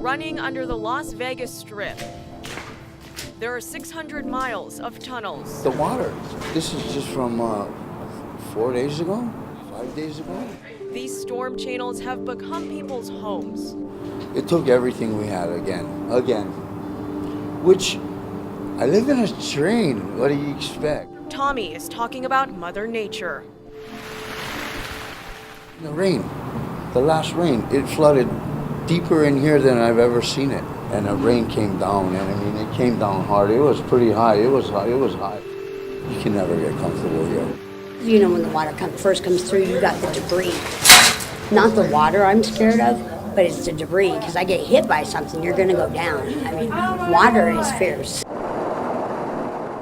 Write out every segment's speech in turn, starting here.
running under the Las Vegas Strip. There are 600 miles of tunnels. The water, this is just from 4 days ago, 5 days ago. These storm channels have become people's homes. It took everything we had again, which I live in a train. What do you expect? Tommy is talking about Mother Nature. The rain, the last rain, it flooded deeper in here than I've ever seen it. And the rain came down, and I mean, it came down hard. It was pretty high. It was high. You can never get comfortable here. You know, when the water first comes through, you got the debris. Not the water I'm scared of, but it's the debris, because I get hit by something, you're gonna go down. I mean, water is fierce.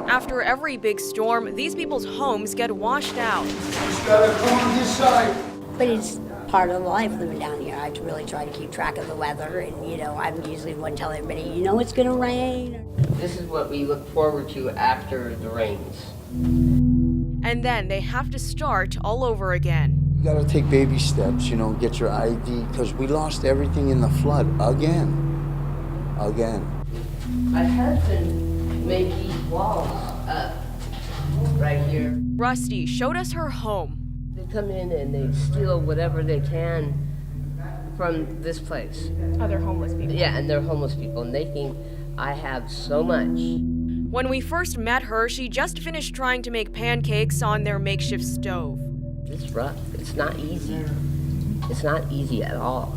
After every big storm, these people's homes get washed out. Just gotta come on this side. But it's part of life living down here. I really try to keep track of the weather, and you know, I'm usually one tell everybody, you know it's gonna rain. This is what we look forward to after the rains. And then they have to start all over again. You gotta take baby steps, you know, get your ID, because we lost everything in the flood again. My husband made these walls up right here. Rusty showed us her home. They come in and they steal whatever they can from this place. Other homeless people. Yeah, and they're homeless people, and they think I have so much. When we first met her, she just finished trying to make pancakes on their makeshift stove. It's rough. It's not easy. It's not easy at all.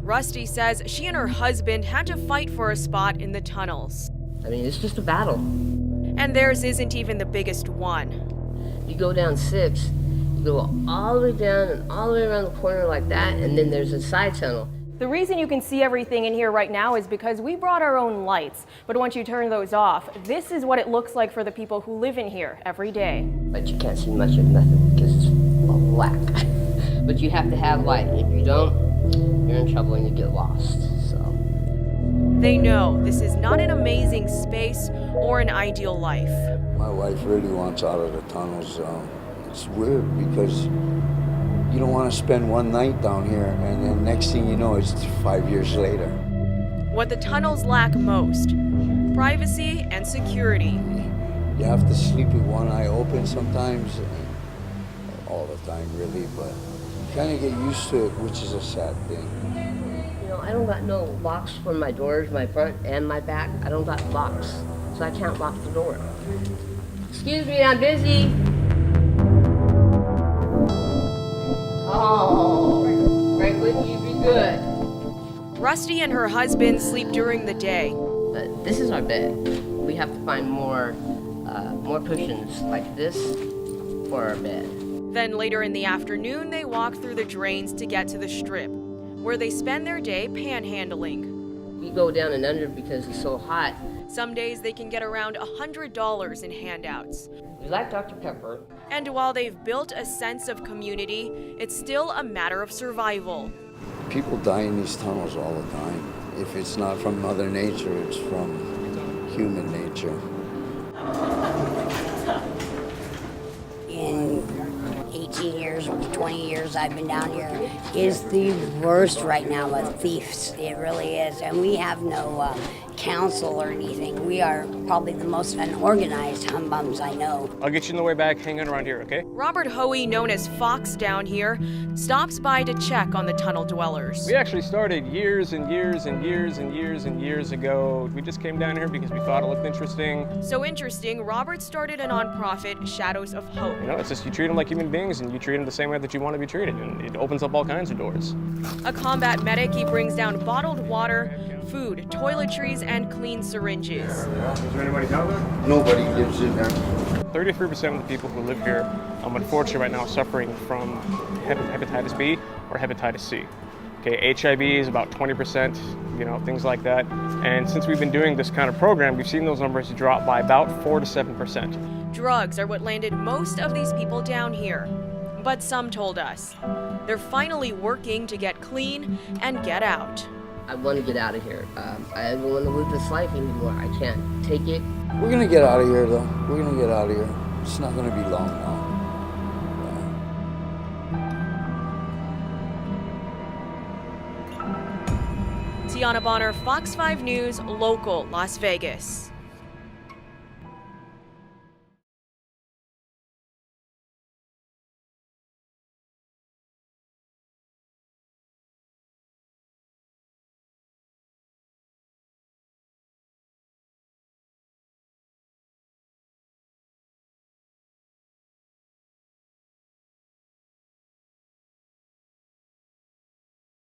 Rusty says she and her husband had to fight for a spot in the tunnels. I mean, it's just a battle. And theirs isn't even the biggest one. You go down 6, you go all the way down and all the way around the corner like that, and then there's a side tunnel. The reason you can see everything in here right now is because we brought our own lights. But once you turn those off, this is what it looks like for the people who live in here every day. But you can't see much of nothing because it's black. But you have to have light. If you don't, you're in trouble and you get lost. So They know this is not an amazing space or an ideal life. My wife really wants out of the tunnels. It's weird because you don't want to spend one night down here, and then next thing you know, it's 5 years later. What the tunnels lack most: privacy and security. You have to sleep with one eye open sometimes, all the time really, but you kind of get used to it, which is a sad thing. you know, I don't got no locks for my doors, my front and my back. I don't got locks, so I can't lock the door. Excuse me, I'm busy. Oh, Frank, wouldn't you be good? Rusty and her husband sleep during the day. This is our bed. We have to find more cushions like this for our bed. Then later in the afternoon, they walk through the drains to get to the Strip, where they spend their day panhandling. We go down and under because it's so hot. Some days they can get around $100 in handouts. We like Dr. Pepper. And while they've built a sense of community, it's still a matter of survival. People die in these tunnels all the time. If it's not from Mother Nature, it's from human nature. In 18 years or 20 years I've been down here is the worst right now with thieves. It really is. And we have no council or anything. We are probably the most unorganized humbums I know. I'll get you on the way back. Hang on around here, okay? Robert Hoey, known as Fox down here, stops by to check on the tunnel dwellers. We actually started years and years and years and years and years ago. We just came down here because we thought it looked interesting. So interesting, Robert started a nonprofit, Shadows of Hope. You know, it's just you treat them like human beings and you treat them the same way that you want to be treated, and it opens up all kinds of doors. A combat medic, he brings down bottled water, food, toiletries, and clean syringes. Is there anybody down there? Nobody lives in there. 33% of the people who live here, unfortunately right now, are suffering from hepatitis B or hepatitis C. Okay, HIV is about 20%, you know, things like that. And since we've been doing this kind of program, we've seen those numbers drop by about 4 to 7%. Drugs are what landed most of these people down here. But some told us they're finally working to get clean and get out. I want to get out of here. I don't want to live this life anymore. I can't take it. We're gonna get out of here though. We're gonna get out of here. It's not gonna be long now. Tiana Bonner, Fox 5 News, local, Las Vegas.